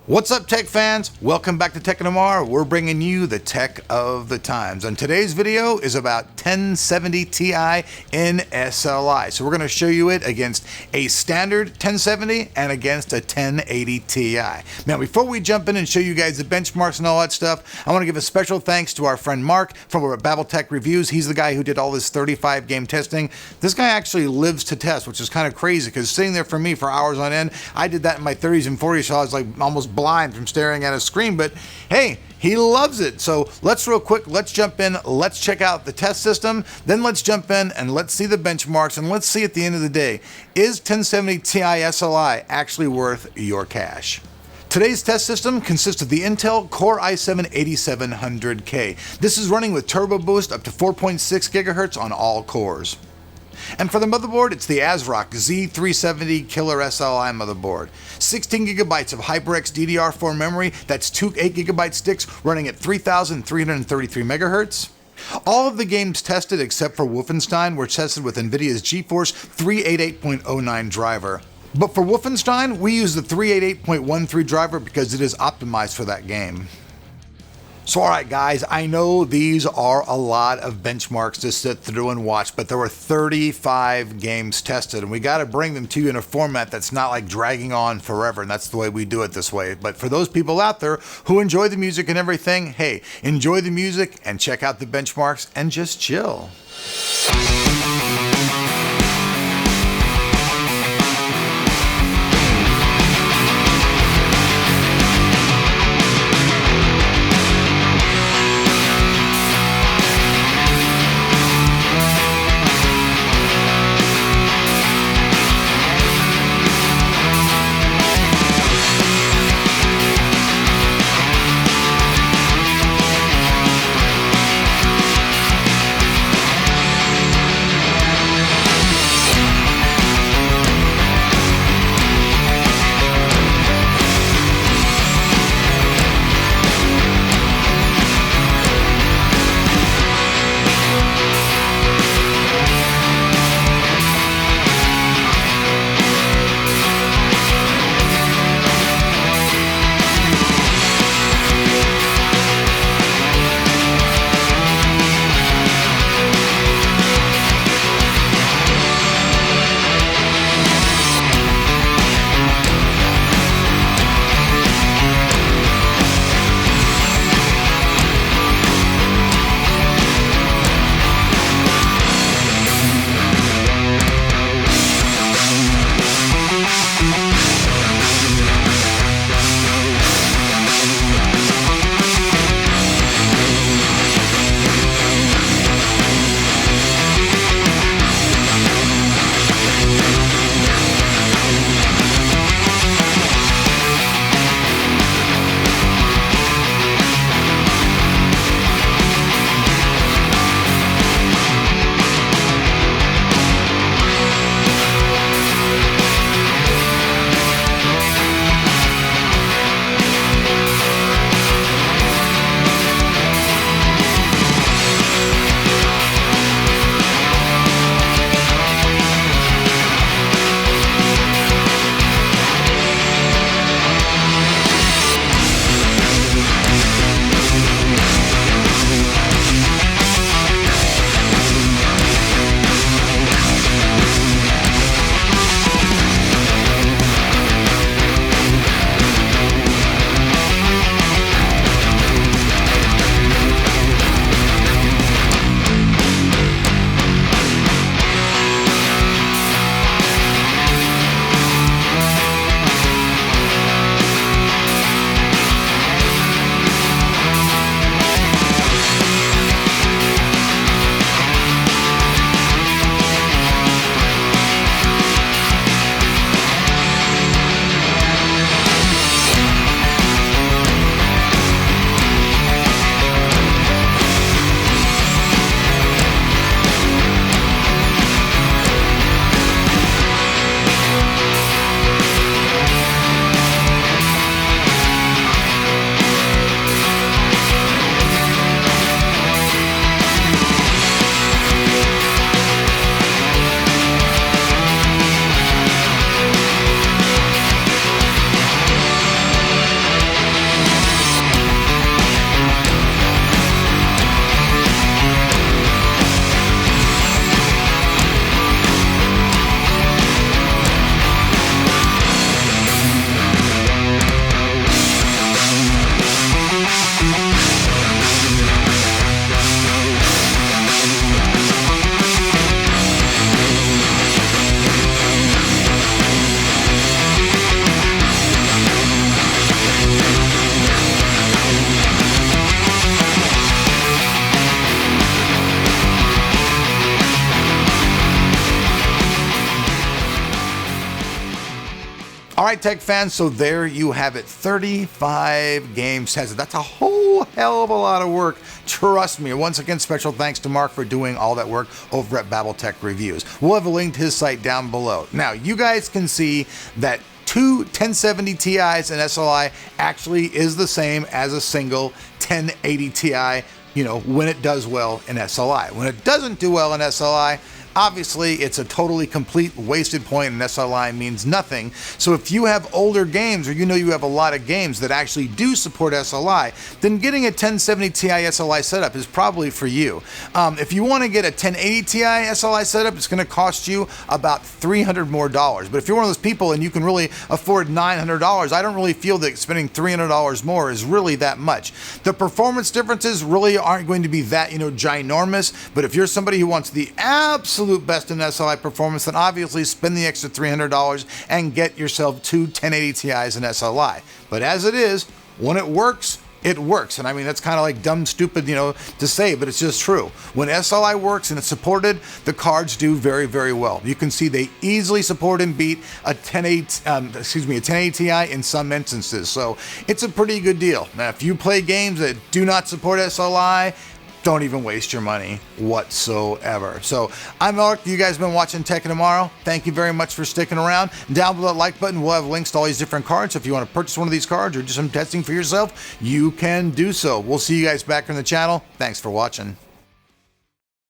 What's up, tech fans? Welcome back to Tech and Tomorrow. We're bringing you the tech of the times. And today's video is about 1070 Ti in SLI. So we're going to show you it against a standard 1070 and against a 1080 Ti. Now, before we jump in and show you guys the benchmarks and all that stuff, I want to give a special thanks to our friend Mark from BabelTechReviews. He's the guy who did all this 35 game testing. This guy actually lives to test, which is kind of crazy because sitting there for me for hours on end, I did that in my 30s and 40s, so I was like almost blind from staring at a screen, but hey, he loves it. So let's jump in, let's check out the test system, then let's jump in and let's see the benchmarks, and let's see at the end of the day, is 1070 Ti SLI actually worth your cash? Today's test system consists of the Intel Core i7-8700K. This is running with turbo boost up to 4.6 gigahertz on all cores. And for the motherboard, it's the ASRock Z370 Killer SLI motherboard. 16 gigabytes of HyperX DDR4 memory, that's two 8 gigabyte sticks running at 3,333 megahertz. All of the games tested except for Wolfenstein were tested with Nvidia's GeForce 388.09 driver. But for Wolfenstein, we use the 388.13 driver because it is optimized for that game. So alright guys, I know these are a lot of benchmarks to sit through and watch, but there were 35 games tested, and we got to bring them to you in a format that's not like dragging on forever, and that's the way we do it this way. But for those people out there who enjoy the music and everything, hey, enjoy the music and check out the benchmarks and just chill. right, tech fans, so there you have it. 35 games tested. That's a whole hell of a lot of work. Trust me. Once again, special thanks to Mark for doing all that work over at BabelTechReviews. We'll have a link to his site down below. Now, you guys can see that two 1070 Ti's in SLI actually is the same as a single 1080 Ti, when it does well in SLI. When it doesn't do well in SLI, obviously, it's a totally complete wasted point, and SLI means nothing. So if you have older games, or you have a lot of games that actually do support SLI, then getting a 1070 Ti SLI setup is probably for you. If you want to get a 1080 Ti SLI setup, it's going to cost you about $300 more. But if you're one of those people and you can really afford $900, I don't really feel that spending $300 more is really that much. The performance differences really aren't going to be that, ginormous, but if you're somebody who wants the absolute best in SLI performance, then obviously spend the extra $300 and get yourself two 1080 Ti's in SLI. But as it is, when it works, it works. And I mean, that's kind of like dumb, stupid, to say, but it's just true. When SLI works and it's supported, the cards do very, very well. You can see they easily support and beat a 1080 Ti in some instances. So it's a pretty good deal. Now, if you play games that do not support SLI, don't even waste your money whatsoever. So I'm Mark. You guys have been watching Tech Tomorrow. Thank you very much for sticking around. Down below that like button, we'll have links to all these different cards. So if you want to purchase one of these cards or do some testing for yourself, you can do so. We'll see you guys back on the channel. Thanks for watching.